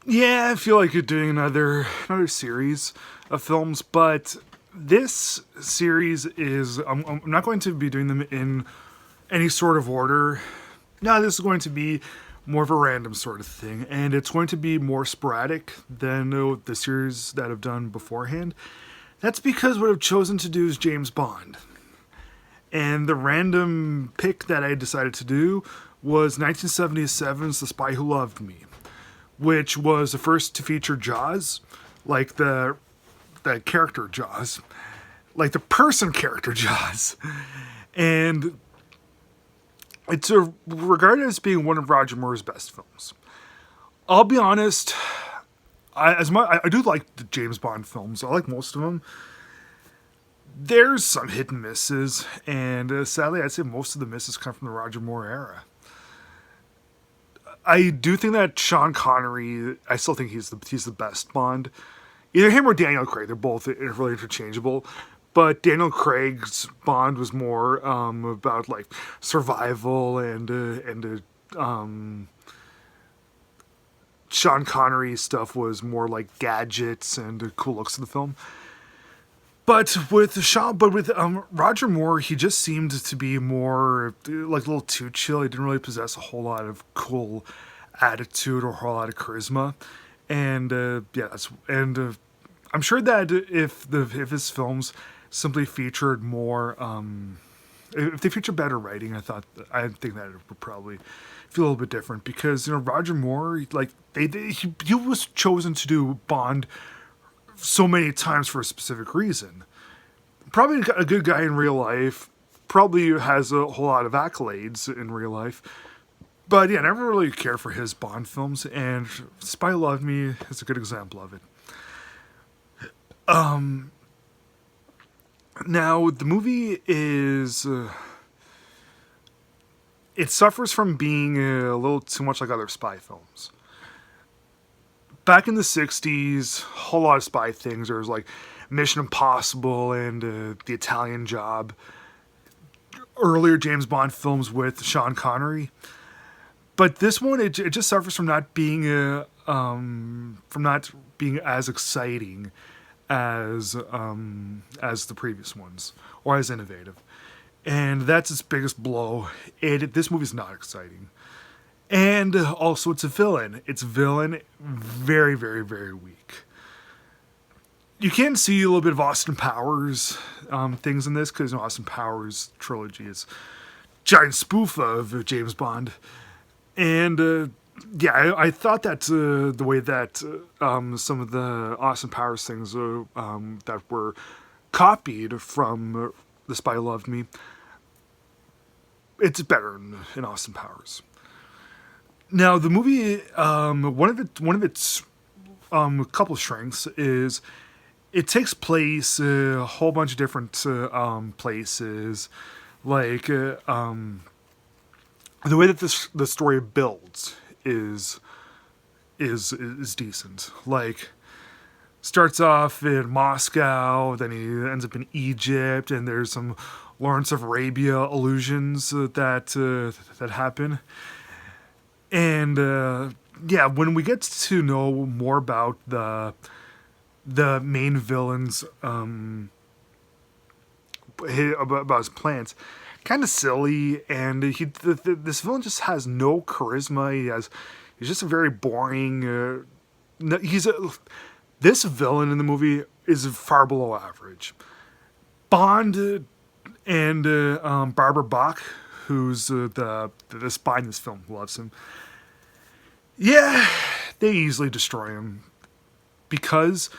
Yeah, I feel like you're doing another series of films, but this series is I'm not going to be doing them in any sort of order. No, this is going to be more of a random sort of thing, and it's going to be more sporadic than the series that I've done beforehand. That's because what I've chosen to do is James Bond. And the random pick that I decided to do was 1977's The Spy Who Loved Me, which was the first to feature Jaws, like the character Jaws, like the person character Jaws. And it's regarded as being one of Roger Moore's best films. I'll be honest, I do like the James Bond films. I like most of them. There's some hit and misses, and sadly, I'd say most of the misses come from the Roger Moore era. I do think that Sean Connery, I still think he's the best Bond. Either him or Daniel Craig, they're both really interchangeable. But Daniel Craig's Bond was more about like survival, and Sean Connery's stuff was more like gadgets and cool looks of the film. But with Roger Moore, he just seemed to be more like a little too chill. He didn't really possess a whole lot of cool attitude or a whole lot of charisma, and I'm sure that if his films simply featured more, if they featured better writing, I think that it would probably feel a little bit different because Roger Moore, like he was chosen to do Bond so many times for a specific reason. Probably a good guy in real life. Probably has a whole lot of accolades in real life. But yeah, I never really cared for his Bond films, and Spy Who Loved Me is a good example of it. Now, the movie is. It suffers from being a little too much like other spy films. Back in the 60s, a whole lot of spy things. There was like Mission Impossible and The Italian Job. Earlier James Bond films with Sean Connery. But this one, it just suffers from not being as exciting as the previous ones, or as innovative. And that's its biggest blow. This movie's not exciting. And also, it's a villain. It's villain, very, very, very weak. You can see a little bit of Austin Powers things in this, because Austin Powers trilogy is giant spoof of James Bond. And I thought that the way that some of the Austin Powers things that were copied from The Spy Who Loved Me, it's better in Austin Powers. Now, the movie, one of its couple strengths is it takes place a whole bunch of different places. Like the way that the story builds is decent. Like, starts off in Moscow, then he ends up in Egypt, and there's some Lawrence of Arabia allusions that happen. And when we get to know more about the main villain's about his plans, kind of silly, and this villain just has no charisma. He's just a very boring. This villain in the movie is far below average. Bond and Barbara Bach, who's the spy in this film, loves him. Yeah, they easily destroy him because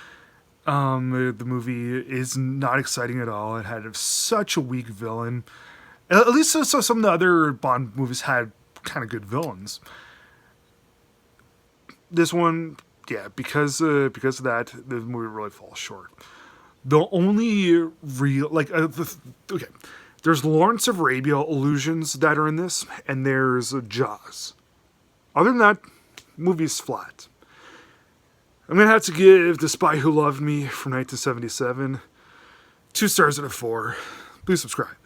the movie is not exciting at all. It had such a weak villain. At least so some of the other Bond movies had kind of good villains. This one, yeah, because of that, the movie really falls short. The only real okay, there's Lawrence of Arabia allusions that are in this, and there's Jaws. Other than that, movie's flat. I'm gonna have to give The Spy Who Loved Me from 1977 2 stars out of 4. Please subscribe.